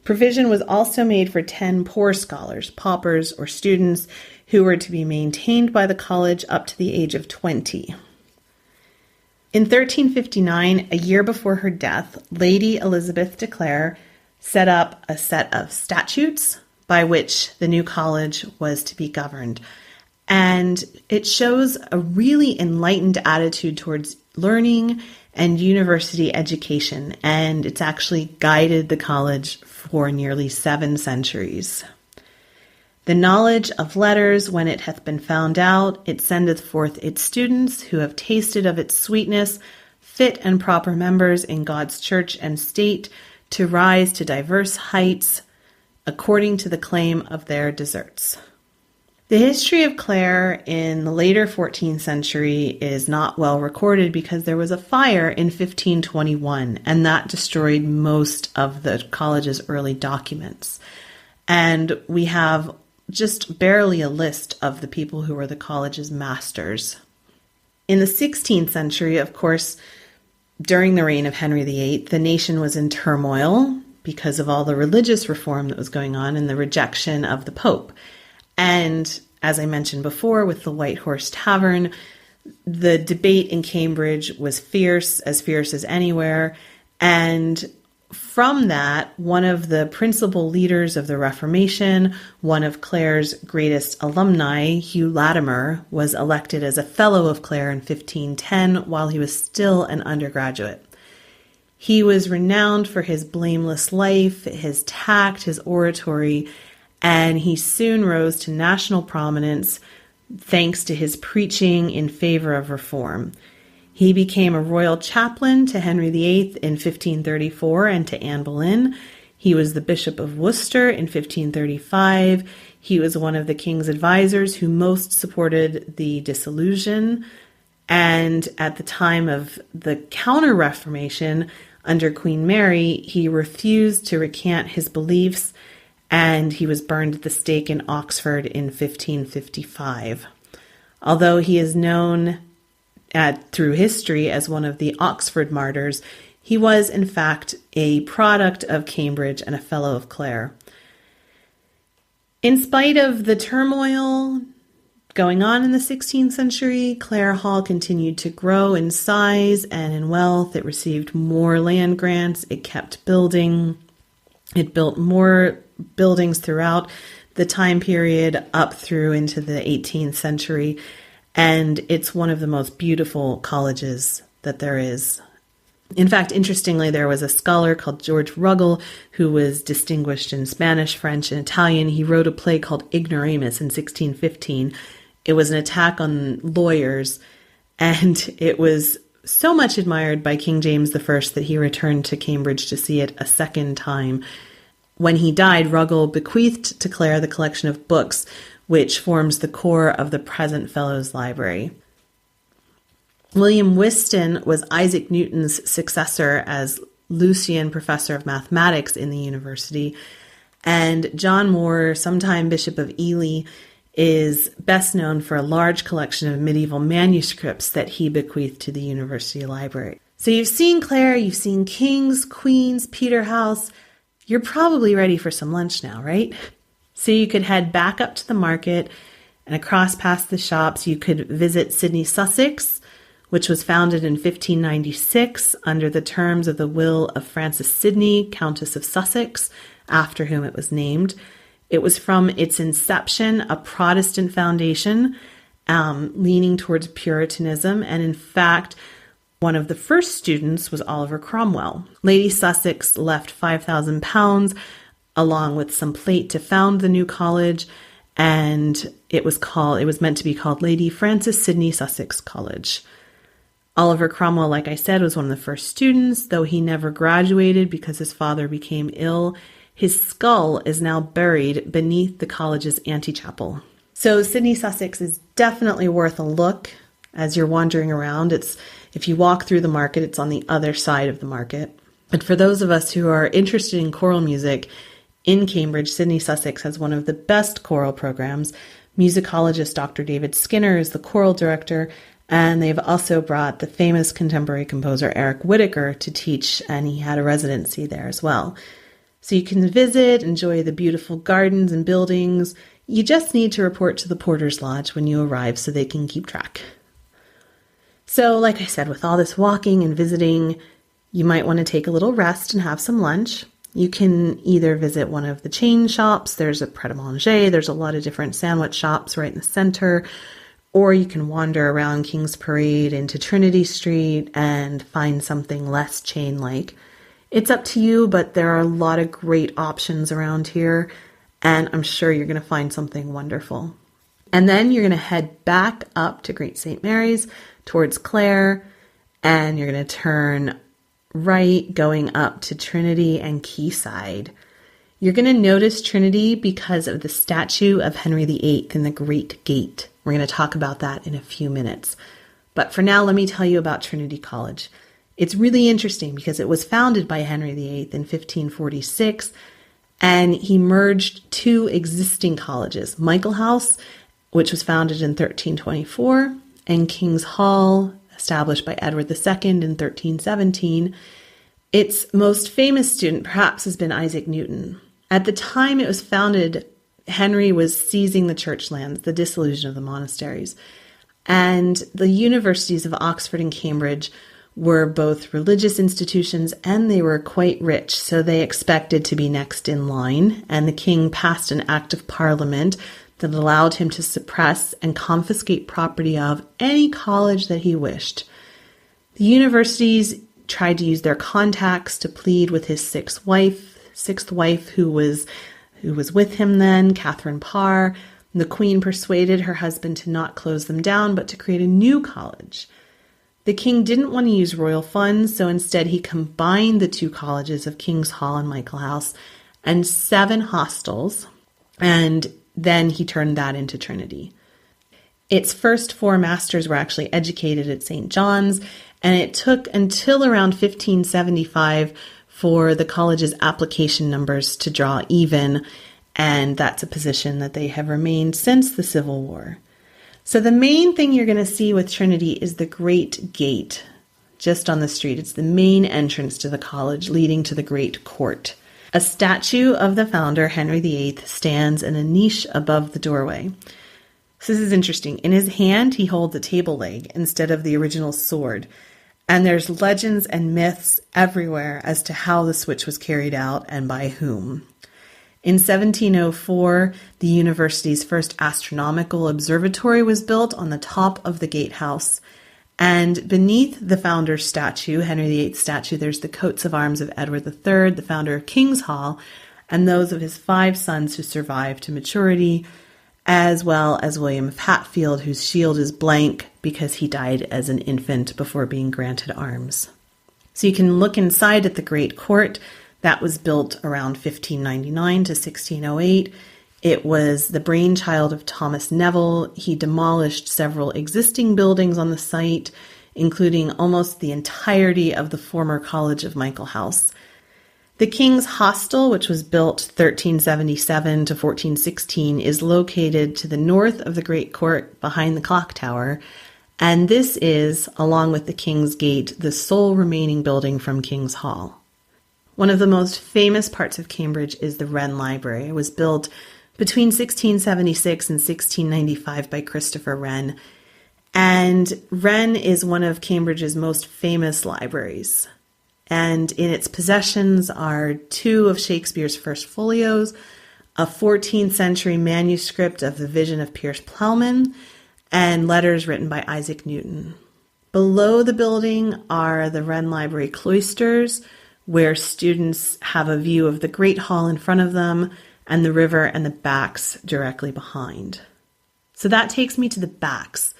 Provision was also made for 10 poor scholars, paupers, or students who were to be maintained by the college up to the age of 20. In 1359, a year before her death, Lady Elizabeth de Clare set up a set of statutes by which the new college was to be governed. And it shows a really enlightened attitude towards learning and university education, and it's actually guided the college for nearly 7 centuries. The knowledge of letters, when it hath been found out, it sendeth forth its students, who have tasted of its sweetness, fit and proper members in God's church and state, to rise to diverse heights, according to the claim of their deserts. The history of Clare in the later 14th century is not well recorded because there was a fire in 1521, and that destroyed most of the college's early documents. And we have just barely a list of the people who were the college's masters. In the 16th century, of course, during the reign of Henry VIII, the nation was in turmoil because of all the religious reform that was going on and the rejection of the Pope. And as I mentioned before, with the White Horse Tavern, the debate in Cambridge was fierce as anywhere. And from that, one of the principal leaders of the Reformation, one of Clare's greatest alumni, Hugh Latimer, was elected as a Fellow of Clare in 1510 while he was still an undergraduate. He was renowned for his blameless life, his tact, his oratory, and he soon rose to national prominence thanks to his preaching in favor of reform. He became a royal chaplain to Henry VIII in 1534 and to Anne Boleyn. He was the Bishop of Worcester in 1535. He was one of the king's advisors who most supported the dissolution. And at the time of the Counter-Reformation under Queen Mary, he refused to recant his beliefs, and he was burned at the stake in Oxford in 1555. Although he is known through history as one of the Oxford martyrs, he was in fact a product of Cambridge and a Fellow of Clare. In spite of the turmoil going on in the 16th century, Clare Hall continued to grow in size and in wealth. It received more land grants. It kept building. It built more buildings throughout the time period up through into the 18th century. And it's one of the most beautiful colleges that there is. In fact, interestingly, there was a scholar called George Ruggles who was distinguished in Spanish, French, and Italian. He wrote a play called Ignoramus in 1615. It was an attack on lawyers, and it was so much admired by King James I that he returned to Cambridge to see it a second time. When he died, Ruggles bequeathed to Clare the collection of books which forms the core of the present Fellows Library. William Whiston was Isaac Newton's successor as Lucian Professor of Mathematics in the university, and John Moore, sometime Bishop of Ely, is best known for a large collection of medieval manuscripts that he bequeathed to the University Library. So you've seen Clare, you've seen Kings, Queens, Peterhouse. You're probably ready for some lunch now, right? So you could head back up to the market and across past the shops. You could visit Sidney, Sussex, which was founded in 1596 under the terms of the will of Frances Sidney, Countess of Sussex, after whom it was named. It was from its inception a Protestant foundation, leaning towards Puritanism, and in fact, one of the first students was Oliver Cromwell. Lady Sussex left £5,000 along with some plate to found the new college, and it was meant to be called Lady Frances Sidney Sussex College. Oliver Cromwell, like I said, was one of the first students, though he never graduated because his father became ill. His skull is now buried beneath the college's antechapel. So Sidney, Sussex is definitely worth a look as you're wandering around. If you walk through the market, it's on the other side of the market. But for those of us who are interested in choral music, in Cambridge, Sidney, Sussex has one of the best choral programs. Musicologist Dr. David Skinner is the choral director, and they've also brought the famous contemporary composer Eric Whittaker to teach, and he had a residency there as well. So you can visit, enjoy the beautiful gardens and buildings. You just need to report to the Porter's Lodge when you arrive so they can keep track. So, like I said, with all this walking and visiting, you might want to take a little rest and have some lunch. You can either visit one of the chain shops. There's a Pret-a-Manger. There's a lot of different sandwich shops right in the center. Or you can wander around King's Parade into Trinity Street and find something less chain-like. It's up to you, but there are a lot of great options around here, and I'm sure you're going to find something wonderful. And then you're going to head back up to Great St. Mary's towards Clare, and you're going to turn right going up to Trinity and Quayside. You're going to notice Trinity because of the statue of Henry VIII in the Great Gate. We're going to talk about that in a few minutes. But for now, let me tell you about Trinity College. It's really interesting because it was founded by Henry VIII in 1546, and he merged two existing colleges, Michael House, which was founded in 1324, and King's Hall, established by Edward II in 1317. Its most famous student perhaps has been Isaac Newton. At the time it was founded, Henry was seizing the church lands, the dissolution of the monasteries. And the universities of Oxford and Cambridge were both religious institutions and they were quite rich, so they expected to be next in line. And the king passed an act of parliament that allowed him to suppress and confiscate property of any college that he wished. The universities tried to use their contacts to plead with his sixth wife who was with him then, Catherine Parr. The queen persuaded her husband to not close them down, but to create a new college. The king didn't want to use royal funds, so instead he combined the two colleges of King's Hall and Michael House and 7 hostels, and then he turned that into Trinity. Its first 4 masters were actually educated at St. John's, and it took until around 1575 for the college's application numbers to draw even, and that's a position that they have remained since the Civil War. So the main thing you're going to see with Trinity is the Great Gate, just on the street. It's the main entrance to the college, leading to the Great Court. A statue of the founder, Henry VIII, stands in a niche above the doorway. So this is interesting. In his hand, he holds a table leg instead of the original sword. And there's legends and myths everywhere as to how the switch was carried out and by whom. In 1704, the university's first astronomical observatory was built on the top of the gatehouse. And beneath the founder's statue, Henry VIII's statue, there's the coats of arms of Edward III, the founder of King's Hall, and those of his 5 sons who survived to maturity, as well as William of Hatfield, whose shield is blank because he died as an infant before being granted arms. So you can look inside at the Great Court. That was built around 1599 to 1608. It was the brainchild of Thomas Neville. He demolished several existing buildings on the site, including almost the entirety of the former College of Michael House. The King's Hostel, which was built 1377 to 1416, is located to the north of the Great Court behind the clock tower. And this is, along with the King's Gate, the sole remaining building from King's Hall. One of the most famous parts of Cambridge is the Wren Library. It was built between 1676 and 1695 by Christopher Wren. And Wren is one of Cambridge's most famous libraries. And in its possessions are 2 of Shakespeare's first folios, a 14th century manuscript of the Vision of Piers Plowman, and letters written by Isaac Newton. Below the building are the Wren Library cloisters, where students have a view of the Great Hall in front of them and the river and the Backs directly behind. So that takes me to the Backs.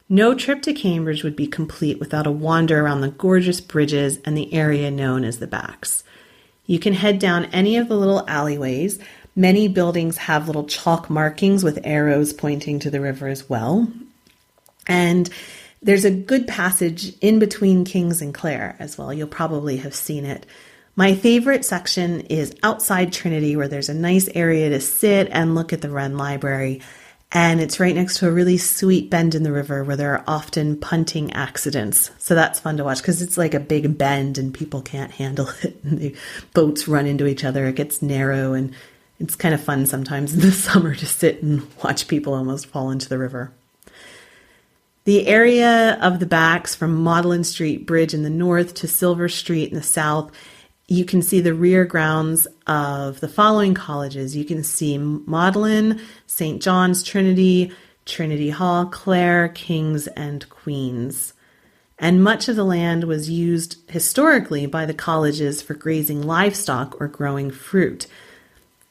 No trip to Cambridge would be complete without a wander around the gorgeous bridges and the area known as the Backs. You can head down any of the little alleyways. Many buildings have little chalk markings with arrows pointing to the river as well. And there's a good passage in between King's and Clare as well. You'll probably have seen it. My favorite section is outside Trinity, where there's a nice area to sit and look at the Wren Library. And it's right next to a really sweet bend in the river where there are often punting accidents. So that's fun to watch because it's like a big bend and people can't handle it. And the boats run into each other. It gets narrow and it's kind of fun sometimes in the summer to sit and watch people almost fall into the river. The area of the Backs from Magdalen Street Bridge in the north to Silver Street in the south, you can see the rear grounds of the following colleges. You can see Magdalen, St. John's, Trinity, Trinity Hall, Clare, King's, and Queen's. And much of the land was used historically by the colleges for grazing livestock or growing fruit.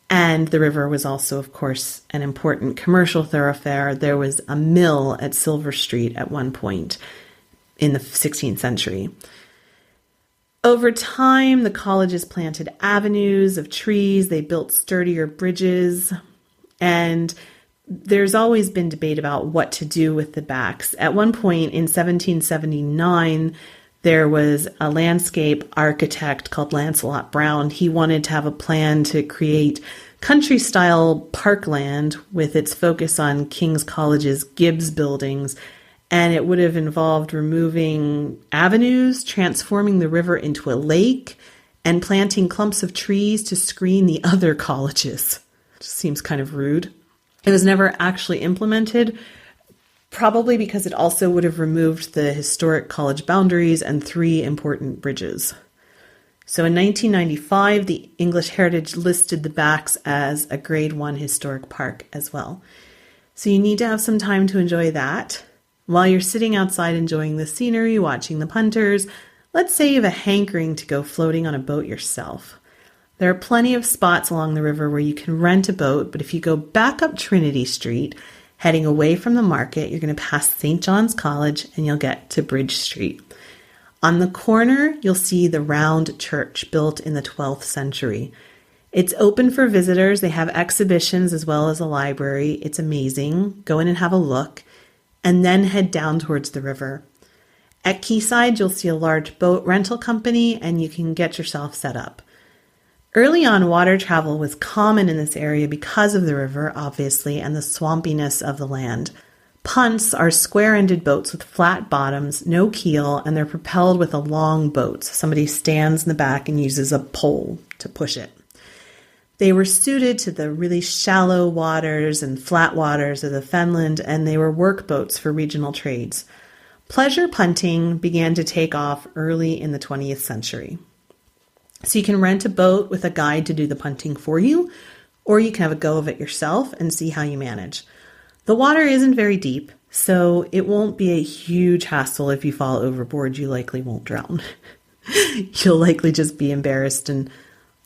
And the river was also, of course, an important commercial thoroughfare. There was a mill at Silver Street at one point in the 16th century. Over time, the colleges planted avenues of trees. They built sturdier bridges. And there's always been debate about what to do with the Backs. At one point in 1779, there was a landscape architect called Lancelot Brown. He wanted to have a plan to create country-style parkland with its focus on King's College's Gibbs buildings. And it would have involved removing avenues, transforming the river into a lake, and planting clumps of trees to screen the other colleges. Just seems kind of rude. It was never actually implemented, probably because it also would have removed the historic college boundaries and 3 important bridges. So in 1995, the English Heritage listed the Backs as a Grade 1 historic park as well. So you need to have some time to enjoy that. While you're sitting outside enjoying the scenery, watching the punters, let's say you have a hankering to go floating on a boat yourself. There are plenty of spots along the river where you can rent a boat, but if you go back up Trinity Street, heading away from the market, you're going to pass St. John's College and you'll get to Bridge Street. On the corner, you'll see the round church built in the 12th century. It's open for visitors. They have exhibitions as well as a library. It's amazing. Go in and have a look. And then head down towards the river. At Quayside, you'll see a large boat rental company and you can get yourself set up. Early on, water travel was common in this area because of the river, obviously, and the swampiness of the land. Punts are square-ended boats with flat bottoms, no keel, and they're propelled with a long boat. So somebody stands in the back and uses a pole to push it. They were suited to the really shallow waters and flat waters of the Fenland, and they were work boats for regional trades. Pleasure punting began to take off early in the 20th century. So you can rent a boat with a guide to do the punting for you, or you can have a go of it yourself and see how you manage. The water isn't very deep, so it won't be a huge hassle if you fall overboard. You likely won't drown. You'll likely just be embarrassed, and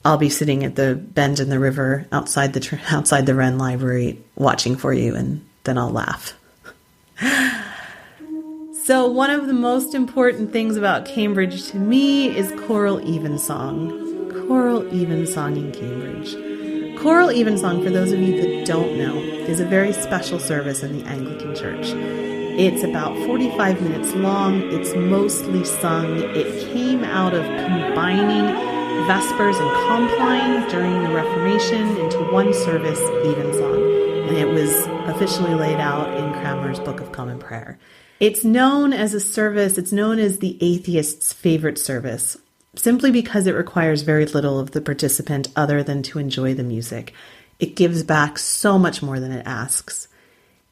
I'll be sitting at the bend in the river outside the Wren Library watching for you, and then I'll laugh. So one of the most important things about Cambridge to me is Choral Evensong. Choral Evensong in Cambridge. Choral Evensong, for those of you that don't know, is a very special service in the Anglican Church. It's about 45 minutes long. It's mostly sung. It came out of combining Vespers and Compline during the Reformation into one service, Evensong, and it was officially laid out in Cranmer's Book of Common Prayer. It's known as a service, it's known as the atheist's favorite service, simply because it requires very little of the participant other than to enjoy the music. It gives back so much more than it asks.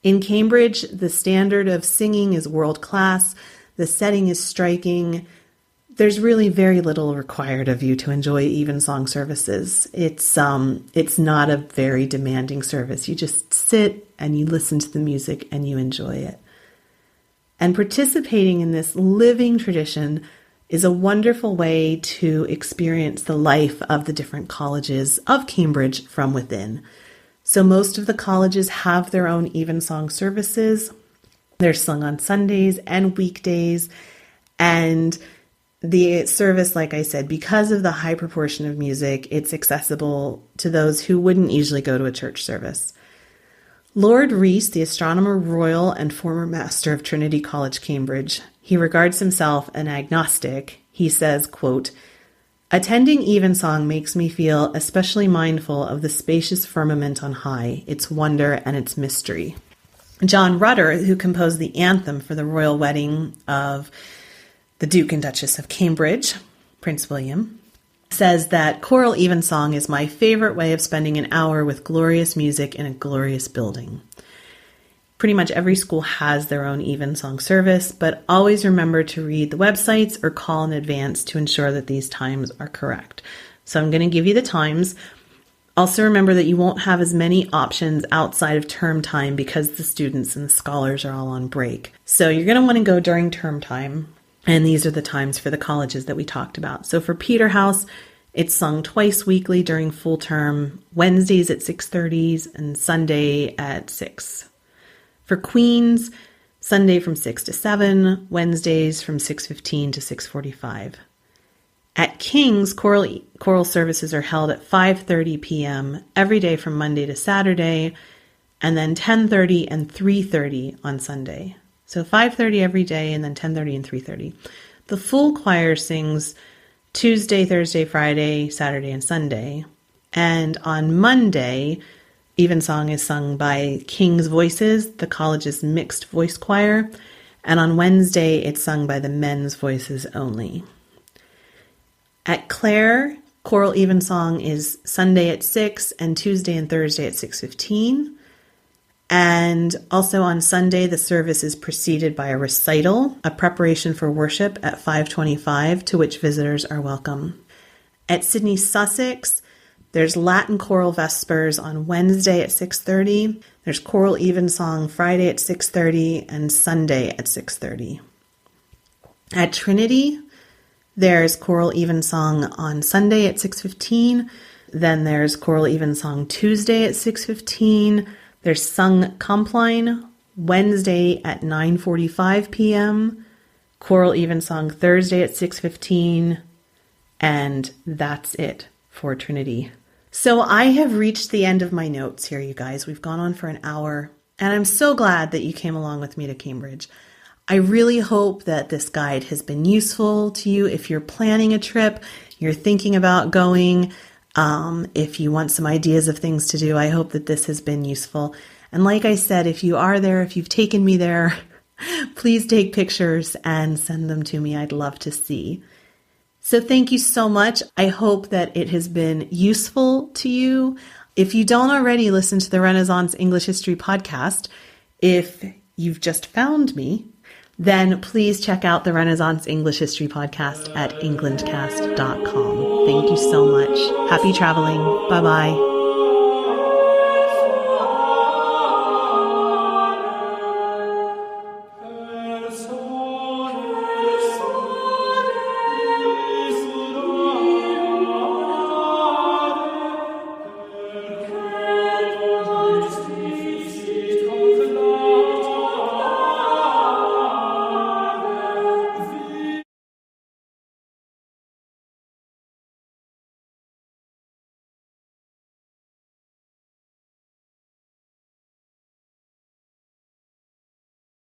In Cambridge, the standard of singing is world class, the setting is striking. There's really very little required of you to enjoy Evensong services. It's not a very demanding service. You just sit and you listen to the music and you enjoy it. And participating in this living tradition is a wonderful way to experience the life of the different colleges of Cambridge from within. So most of the colleges have their own Evensong services. They're sung on Sundays and weekdays. And the service, like I said, because of the high proportion of music, it's accessible to those who wouldn't usually go to a church service. Lord Rees, the Astronomer Royal and former Master of Trinity College, Cambridge, he regards himself an agnostic. He says, quote, "Attending Evensong makes me feel especially mindful of the spacious firmament on high, its wonder and its mystery." John Rutter, who composed the anthem for the royal wedding of the Duke and Duchess of Cambridge, Prince William, says that choral evensong is my favorite way of spending an hour with glorious music in a glorious building. Pretty much every school has their own evensong service, but always remember to read the websites or call in advance to ensure that these times are correct. So I'm going to give you the times. Also remember that you won't have as many options outside of term time because the students and the scholars are all on break. So you're going to want to go during term time. And these are the times for the colleges that we talked about. So for Peterhouse, it's sung twice weekly during full term, Wednesdays at 6:30 and Sunday at 6. For Queen's, Sunday from 6 to 7, Wednesdays from 6:15 to 6:45. At King's, choral services are held at 5:30 p.m. every day from Monday to Saturday, and then 10:30 and 3:30 on Sunday. So 5:30 every day and then 10:30 and 3:30. The full choir sings Tuesday, Thursday, Friday, Saturday, and Sunday. And on Monday, Evensong is sung by King's Voices, the college's mixed voice choir. And on Wednesday, it's sung by the men's voices only. At Clare, choral evensong is Sunday at 6 and Tuesday and Thursday at 6:15. And also on Sunday, the service is preceded by a recital, a preparation for worship at 5:25, to which visitors are welcome. At Sidney, Sussex, there's Latin choral vespers on Wednesday at 6:30. There's choral evensong Friday at 6:30 and Sunday at 6:30. At Trinity, there's choral evensong on Sunday at 6:15. Then there's choral evensong Tuesday at 6:15. There's sung compline Wednesday at 9:45 p.m., choral evensong Thursday at 6:15, and that's it for Trinity. So I have reached the end of my notes here, you guys. We've gone on for an hour, and I'm so glad that you came along with me to Cambridge. I really hope that this guide has been useful to you if you're planning a trip, you're thinking about going. If you want some ideas of things to do, I hope that this has been useful. And like I said, if you are there, if you've taken me there, please take pictures and send them to me. I'd love to see. So thank you so much. I hope that it has been useful to you. If you don't already listen to the Renaissance English History podcast, if you've just found me, then please check out the Renaissance English History podcast at englandcast.com. Thank you so much. Happy traveling. Bye-bye.